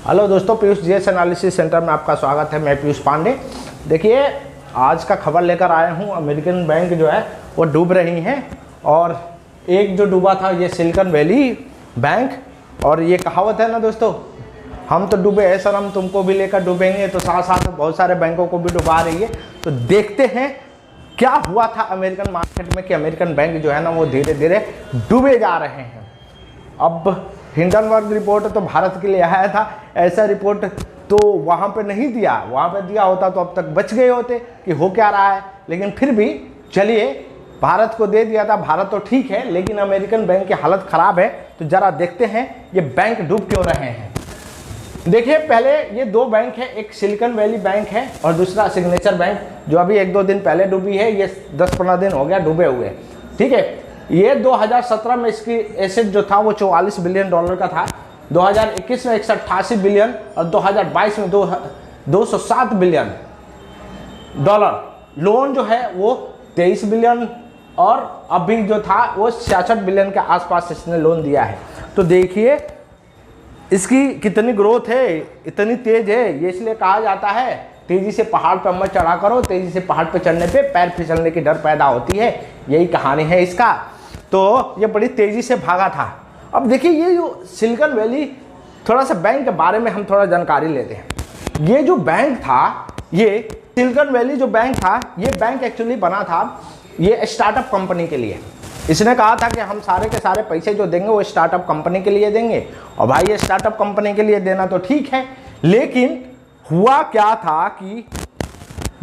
Hello दोस्तों, Piyush GS analysis centre में आपका स्वागत है। मैं पीयूष पांडे। देखिए, आज का खबर लेकर आया हूँ। अमेरिकन बैंक जो है वो डूब रही हैं, और एक जो डूबा था ये सिलिकॉन वैली बैंक। और ये कहावत है ना दोस्तों, हम तो डूबे हैं सनम, तुमको भी लेकर डूबेंगे। तो साथ साथ बहुत सारे बैंकों को भी डुबा रही है। तो देखते हैं क्या हुआ था अमेरिकन मार्केट में कि अमेरिकन बैंक जो है ना वो धीरे धीरे डूबे जा रहे हैं। अब हिंडनबर्ग रिपोर्ट तो भारत के लिए आया था, ऐसा रिपोर्ट तो वहाँ पे नहीं दिया। वहाँ पे दिया होता तो अब तक बच गए होते कि हो क्या रहा है। लेकिन फिर भी चलिए, भारत को दे दिया था। भारत तो ठीक है, लेकिन अमेरिकन बैंक की हालत ख़राब है। तो ज़रा देखते हैं ये बैंक डूब क्यों रहे हैं। देखिए, पहले ये दो बैंक है, एक सिलिकॉन वैली बैंक है और दूसरा सिग्नेचर बैंक, जो अभी 1-2 दिन पहले डूबी है। ये 10-15 दिन हो गया डूबे हुए, ठीक है। ये 2017 में इसकी एसेट जो था वो $44 बिलियन का था, 2021 में 188 बिलियन और 2022 में 207 बिलियन डॉलर। लोन जो है वो 23 बिलियन और अभी जो था वो 66 बिलियन के आसपास इसने लोन दिया है। तो देखिए इसकी कितनी ग्रोथ है, इतनी तेज है। ये इसलिए कहा जाता है तेजी से पहाड़ पर मत चढ़ा करो, तेजी से पहाड़ पर चढ़ने पे पैर फिसलने की डर पैदा होती है। यही कहानी है इसका। तो ये बड़ी तेजी से भागा था। अब देखिए, ये जो सिलिकॉन वैली, थोड़ा सा बैंक के बारे में हम थोड़ा जानकारी लेते हैं। ये जो बैंक था, ये सिलिकॉन वैली जो बैंक था, ये बैंक एक्चुअली बना था ये स्टार्टअप कंपनी के लिए। इसने कहा था कि हम सारे के सारे पैसे जो देंगे वो स्टार्टअप कंपनी के लिए देंगे। और भाई, ये स्टार्टअप कंपनी के लिए देना तो ठीक है, लेकिन हुआ क्या था कि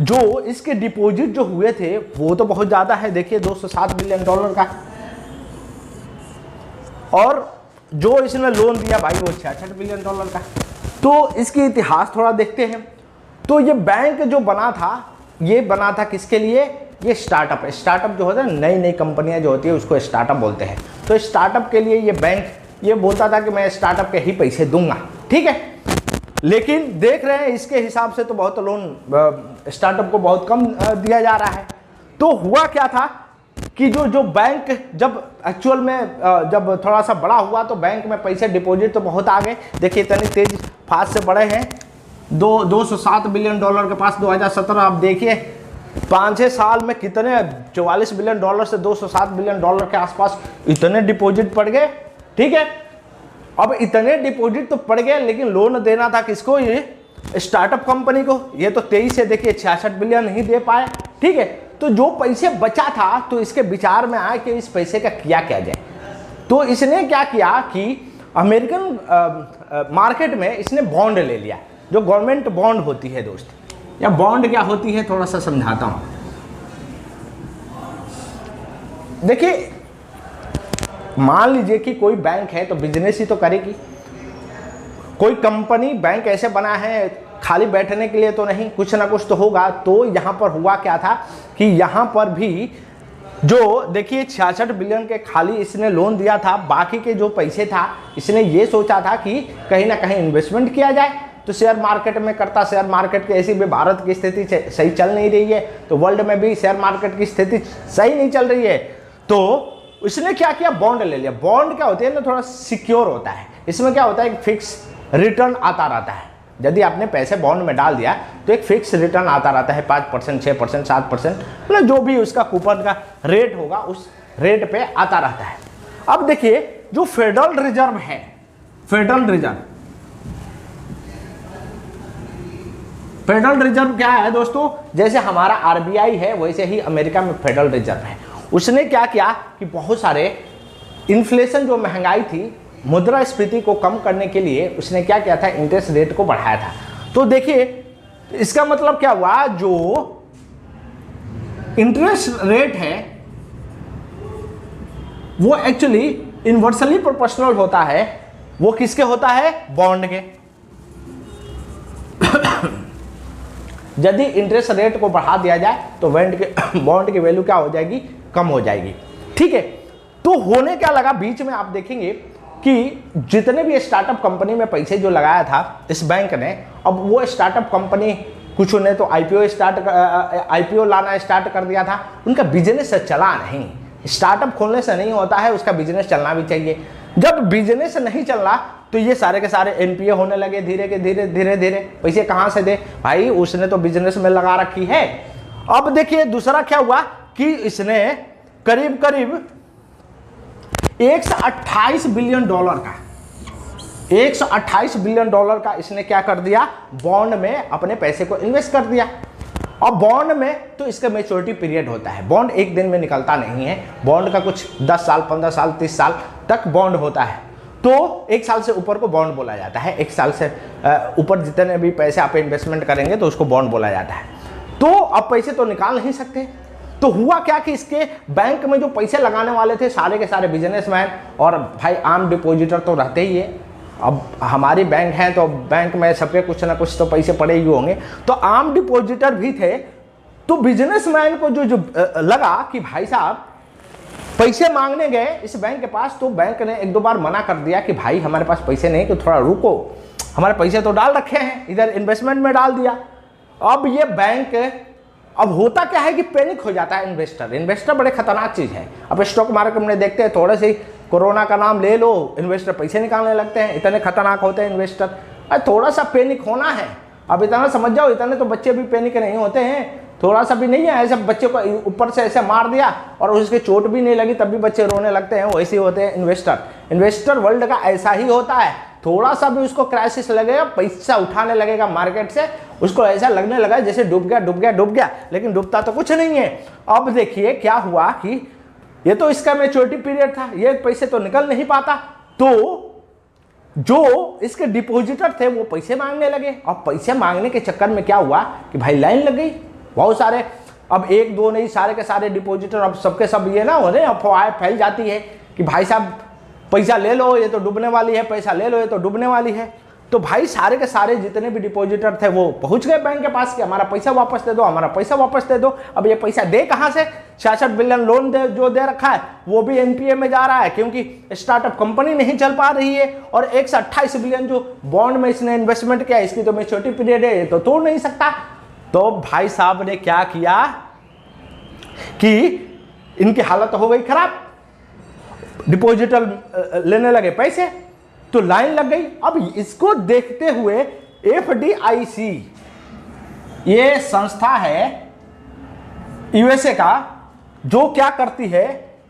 जो इसके डिपॉजिट जो हुए थे वो तो बहुत ज़्यादा है। देखिए, $207 बिलियन का, और जो इसने लोन दिया भाई वो $66 बिलियन का। तो इसकी इतिहास थोड़ा देखते हैं। तो ये बैंक जो बना था, ये बना था किसके लिए? ये स्टार्टअप जो होता है, नई नई कंपनियां जो होती है उसको स्टार्टअप बोलते हैं। तो स्टार्टअप के लिए ये बैंक ये बोलता था कि मैं स्टार्टअप के ही पैसे दूंगा, ठीक है। लेकिन देख रहे हैं इसके हिसाब से तो बहुत लोन स्टार्टअप को बहुत कम दिया जा रहा है। तो हुआ क्या था कि जो बैंक जब एक्चुअल में जब थोड़ा सा बड़ा हुआ तो बैंक में पैसे डिपॉजिट तो बहुत आ गए। देखिए, इतनी तेज फास्ट से बढ़े हैं। 207 बिलियन के पास 2017। अब देखिए 5-6 साल में कितने, $44 बिलियन से $207 बिलियन के आसपास इतने डिपॉजिट पड़ गए, ठीक है। अब इतने डिपॉजिट तो पड़ गए, लेकिन लोन देना था किसको? ये स्टार्टअप कंपनी को। ये तो 23 से देखिए 66 बिलियन ही दे पाए, ठीक है। तो जो पैसे बचा था, तो इसके विचार में आया कि इस पैसे का किया क्या जाए। तो इसने क्या किया कि अमेरिकन मार्केट में इसने बॉन्ड ले लिया, जो गवर्नमेंट बॉन्ड होती है दोस्त। या बॉन्ड क्या होती है थोड़ा सा समझाता हूं। देखिए, मान लीजिए कि कोई बैंक है तो बिजनेस ही तो करेगी। कोई कंपनी, बैंक ऐसे बना है खाली बैठने के लिए तो नहीं, कुछ ना कुछ तो होगा। तो यहाँ पर हुआ क्या था कि यहाँ पर भी जो देखिए 66 बिलियन के खाली इसने लोन दिया था, बाकी के जो पैसे था इसने ये सोचा था कि कहीं ना कहीं इन्वेस्टमेंट किया जाए। तो शेयर मार्केट में करता, शेयर मार्केट की ऐसी भी भारत की स्थिति सही चल नहीं रही है, तो वर्ल्ड में भी शेयर मार्केट की स्थिति सही नहीं चल रही है। तो उसने क्या किया? बॉन्ड ले लिया। बॉन्ड क्या होती है ना, थोड़ा सिक्योर होता है। इसमें क्या होता है कि फिक्स रिटर्न आता रहता है। यदि आपने पैसे बॉन्ड में डाल दिया तो एक फिक्स रिटर्न आता रहता है, 5%, 6%, 7%, मतलब जो भी उसका कूपन का रेट होगा उस रेट पे आता रहता है। अब देखिए, जो फेडरल रिजर्व है, फेडरल रिजर्व क्या है दोस्तों? जैसे हमारा आरबीआई है, वैसे ही अमेरिका में फेडरल रिजर्व है। उसने क्या किया कि बहुत सारे इन्फ्लेशन, जो महंगाई थी, मुद्रास्फीति को कम करने के लिए उसने क्या किया था? इंटरेस्ट रेट को बढ़ाया था। तो देखिए, इसका मतलब क्या हुआ? जो इंटरेस्ट रेट है वो एक्चुअली इन्वर्सली प्रोपोर्शनल होता है। वो किसके होता है? बॉन्ड के। यदि इंटरेस्ट रेट को बढ़ा दिया जाए तो बॉन्ड की वैल्यू क्या हो जाएगी? कम हो जाएगी, ठीक है। तो होने क्या लगा बीच में, आप देखेंगे कि जितने भी स्टार्टअप कंपनी में पैसे जो लगाया था इस बैंक ने, अब वो स्टार्टअप कंपनी कुछ ने तो आईपीओ लाना स्टार्ट कर दिया था। उनका बिजनेस चला नहीं। स्टार्टअप खोलने से नहीं होता है, उसका बिजनेस चलना भी चाहिए। जब बिजनेस नहीं चल रहा तो ये सारे के सारे एनपीए होने लगे धीरे के धीरे धीरे धीरे। पैसे कहाँ से दे भाई, उसने तो बिजनेस में लगा रखी है। अब देखिए दूसरा क्या हुआ कि इसने करीब करीब 128 बिलियन डॉलर का 128 बिलियन डॉलर का इसने क्या कर दिया, बॉन्ड में अपने पैसे को इन्वेस्ट कर दिया। अब बॉन्ड में तो इसका मैच्योरिटी पीरियड होता है, बॉन्ड एक दिन में निकलता नहीं है, बॉन्ड का कुछ 10 साल 15 साल 30 साल तक बॉन्ड होता है। तो 1 साल से ऊपर को बॉन्ड बोला जाता है, 1 साल से ऊपर जितने भी पैसे आप इन्वेस्टमेंट करेंगे तो उसको बॉन्ड बोला जाता है। तो अब पैसे तो निकाल नहीं सकते, तो हुआ क्या कि इसके बैंक में जो पैसे लगाने वाले थे सारे के सारे बिजनेसमैन और भाई आम डिपॉजिटर तो रहते ही है। अब हमारी बैंक है तो बैंक में सबके कुछ ना कुछ तो पैसे पड़े ही होंगे, तो आम डिपॉजिटर भी थे। तो बिजनेसमैन को जो लगा कि भाई साहब पैसे मांगने गए इस बैंक के पास, तो बैंक ने 1-2 बार मना कर दिया कि भाई हमारे पास पैसे नहीं, तो थोड़ा रुको, हमारे पैसे तो डाल रखे हैं, इधर इन्वेस्टमेंट में डाल दिया। अब ये बैंक, अब होता क्या है कि पैनिक हो जाता है इन्वेस्टर बड़े खतरनाक चीज़ है। अब स्टॉक मार्केट में देखते हैं, थोड़े से कोरोना का नाम ले लो, इन्वेस्टर पैसे निकालने लगते हैं, इतने खतरनाक होते हैं इन्वेस्टर। अरे थोड़ा सा पैनिक होना है, अब इतना समझ जाओ, इतने तो बच्चे भी पैनिक नहीं होते हैं, थोड़ा सा भी नहीं है। ऐसे बच्चे को ऊपर से ऐसे मार दिया और उसके चोट भी नहीं लगी तब भी बच्चे रोने लगते हैं, वैसे ही होते हैं इन्वेस्टर वर्ल्ड का ऐसा ही होता है। थोड़ा सा भी उसको क्राइसिस लगेगा, पैसा उठाने लगेगा मार्केट से, उसको ऐसा लगने लगा जैसे डूब गया, लेकिन डूबता तो कुछ नहीं है। अब देखिए क्या हुआ कि ये तो इसका मैच्योरिटी पीरियड था, ये पैसे तो निकल नहीं पाता, तो जो इसके डिपॉजिटर थे वो पैसे मांगने लगे। अब पैसे मांगने के चक्कर में क्या हुआ कि भाई लाइन लग गई बहुत सारे, अब 1-2 नहीं सारे के सारे डिपॉजिटर, अब सबके सब ये ना हो रहे, अफवाह फैल जाती है कि भाई साहब पैसा ले लो ये तो डूबने वाली है, पैसा ले लो ये तो डूबने वाली है। तो भाई सारे के सारे जितने भी डिपॉजिटर थे वो पहुंच गए बैंक के पास कि हमारा पैसा वापस दे दो, हमारा पैसा वापस दे दो। अब ये पैसा दे कहां से, 66 बिलियन लोन जो दे रखा है वो भी एनपीए में जा रहा है, क्योंकि स्टार्टअप कंपनी नहीं चल पा रही है। और 128 बिलियन जो बॉन्ड में इसने इन्वेस्टमेंट किया, इसकी तो मैच्योरिटी पीरियड है, ये तो तोड़ नहीं सकता। तो भाई साहब ने क्या किया कि इनकी हालत हो गई खराब, डिपॉजिटर लेने लगे पैसे, तो लाइन लग गई। अब इसको देखते हुए एफडीआईसी, ये संस्था है यूएसए का, जो क्या करती है,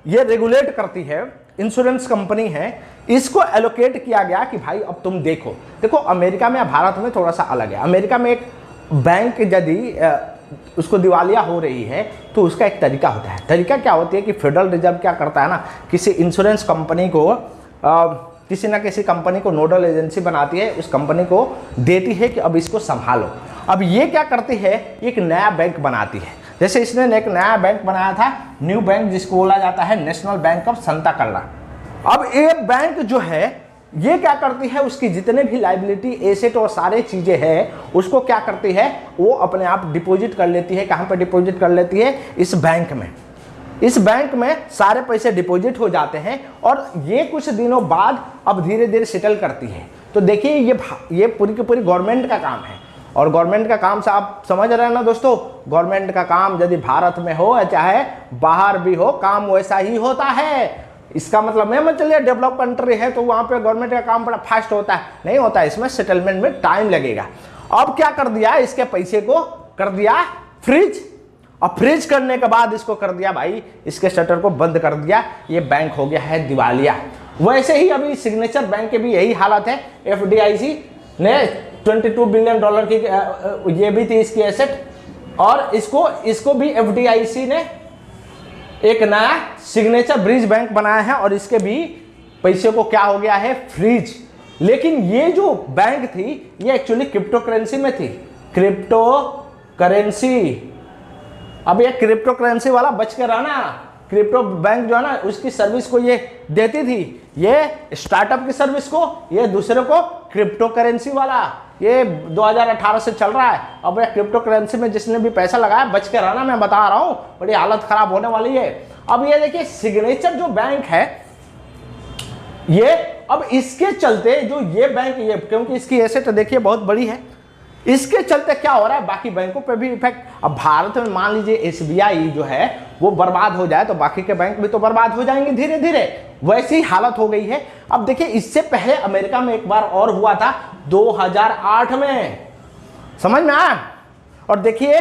ये रेगुलेट करती है, इंश्योरेंस कंपनी है, इसको एलोकेट किया गया कि भाई अब तुम देखो अमेरिका में, भारत में थोड़ा सा अलग है। अमेरिका में एक बैंक यदि उसको दिवालिया हो रही है तो उसका एक तरीका होता है। तरीका क्या होती है कि फेडरल रिजर्व क्या करता है ना, किसी इंश्योरेंस कंपनी को किसी ना किसी कंपनी को नोडल एजेंसी बनाती है, उस कंपनी को देती है कि अब इसको संभालो। अब ये क्या करती है, एक नया बैंक बनाती है। जैसे इसने एक नया बैंक बनाया था, न्यू बैंक, जिसको बोला जाता है नेशनल बैंक ऑफ संता कल्ला। अब ये बैंक जो है ये क्या करती है, उसकी जितने भी लाइबिलिटी, एसेट और सारे चीजें हैं उसको क्या करती है, वो अपने आप डिपॉजिट कर लेती है। कहाँ पे डिपॉजिट कर लेती है, इस बैंक में। इस बैंक में सारे पैसे डिपॉजिट हो जाते हैं और ये कुछ दिनों बाद अब धीरे धीरे सेटल करती है। तो देखिए ये पूरी की पूरी गवर्नमेंट का काम है, और गवर्नमेंट का काम से आप समझ रहे हैं ना दोस्तों, गवर्नमेंट का काम यदि भारत में हो चाहे बाहर भी हो, काम वैसा ही होता है। इसका मतलब मैं मत चलिए डेवलप कंट्री है तो वहां पे गवर्नमेंट का काम बड़ा फास्ट होता है, नहीं होता है, इसमें सेटलमेंट में टाइम लगेगा। अब क्या कर दिया, इसके पैसे को कर दिया फ्रीज, और फ्रीज करने के बाद इसको कर दिया भाई, इसके शटर को बंद कर दिया, ये बैंक हो गया है दिवालिया। वैसे ही अभी सिग्नेचर बैंक की भी यही हालत है। एफडीआईसी ने 22 बिलियन डॉलर की ये भी थी इसकी एसेट, और इसको भी एफडीआईसी ने एक नया सिग्नेचर ब्रिज बैंक बनाया है और इसके भी पैसे को क्या हो गया है, फ्रीज। लेकिन ये जो बैंक थी ये एक्चुअली क्रिप्टो करेंसी में थी, क्रिप्टो करेंसी। अब ये क्रिप्टो करेंसी वाला बच के रहना, क्रिप्टो बैंक जो है ना उसकी सर्विस को ये देती थी, ये स्टार्टअप की सर्विस को, ये दूसरे को क्रिप्टो करेंसी वाला। ये 2018 से चल रहा है। अब ये क्रिप्टो करेंसी में जिसने भी पैसा लगाया बच के रहना, मैं बता रहा हूं, बड़ी हालत खराब होने वाली है। अब ये देखिए सिग्नेचर जो बैंक है ये, अब इसके चलते जो ये बैंक, ये क्योंकि इसकी एसेट देखिए बहुत बड़ी है, इसके चलते क्या हो रहा है बाकी बैंकों पे भी इफेक्ट। अब भारत में मान लीजिए एसबीआई जो है वो बर्बाद हो जाए तो बाकी के बैंक भी तो बर्बाद हो जाएंगे धीरे धीरे। वैसी हालत हो गई है। अब देखिए, इससे पहले अमेरिका में एक बार और हुआ था 2008 में, समझ में आया। और देखिए,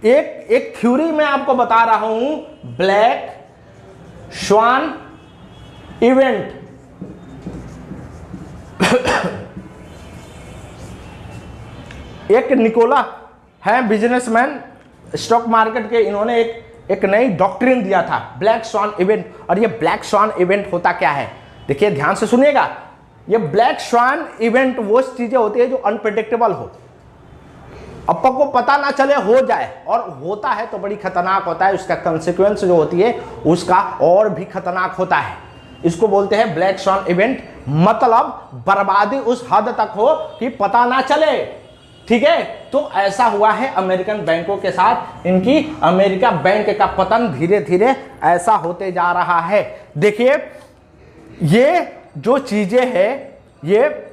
एक थ्योरी मैं आपको बता रहा हूं, ब्लैक स्वान इवेंट। एक निकोला है बिजनेसमैन, स्टॉक मार्केट के, इन्होंने एक नई डॉक्ट्रिन दिया था, ब्लैक स्वान इवेंट। और ये ब्लैक स्वान इवेंट होता क्या है, देखिए ध्यान से सुनिएगा। ये ब्लैक स्वान इवेंट वो चीजें होती है जो अनप्रेडिक्टेबल हो, अपन को पता ना चले, हो जाए, और होता है तो बड़ी खतरनाक होता है, उसका कंसिक्वेंस जो होती है उसका और भी खतरनाक होता है। इसको बोलते हैं ब्लैक स्वान इवेंट, मतलब बर्बादी उस हद तक हो कि पता ना चले, ठीक है। तो ऐसा हुआ है अमेरिकन बैंकों के साथ, इनकी अमेरिका बैंक का पतन धीरे धीरे ऐसा होते जा रहा है। देखिए, ये जो चीजें हैं, ये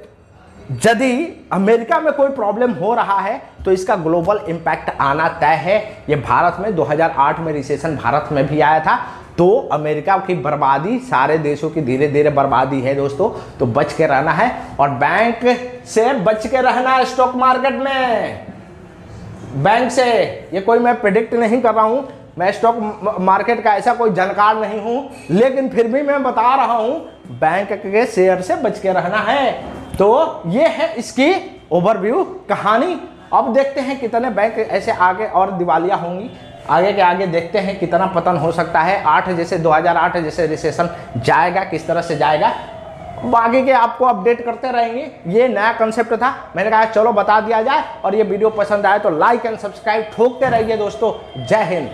यदि अमेरिका में कोई प्रॉब्लम हो रहा है तो इसका ग्लोबल इंपैक्ट आना तय है। ये भारत में 2008 में रिसेशन भारत में भी आया था। तो अमेरिका की बर्बादी सारे देशों की धीरे धीरे बर्बादी है दोस्तों, तो बच के रहना है, और बैंक से बच के रहना है। स्टॉक मार्केट में बैंक से, ये कोई मैं प्रेडिक्ट नहीं कर रहा हूं, मैं स्टॉक मार्केट का ऐसा कोई जानकार नहीं हूं, लेकिन फिर भी मैं बता रहा हूं, बैंक के शेयर से बच के रहना है। तो ये है इसकी ओवरव्यू कहानी। अब देखते हैं कितने बैंक ऐसे आगे और दिवालिया होंगी, आगे के आगे देखते हैं कितना पतन हो सकता है। 2008 जैसे रिसेशन जाएगा, किस तरह से जाएगा, आगे के आपको अपडेट करते रहेंगे। ये नया कंसेप्ट था, मैंने कहा चलो बता दिया जाए। और ये वीडियो पसंद आए तो लाइक एंड सब्सक्राइब ठोकते रहिए दोस्तों। जय हिंद।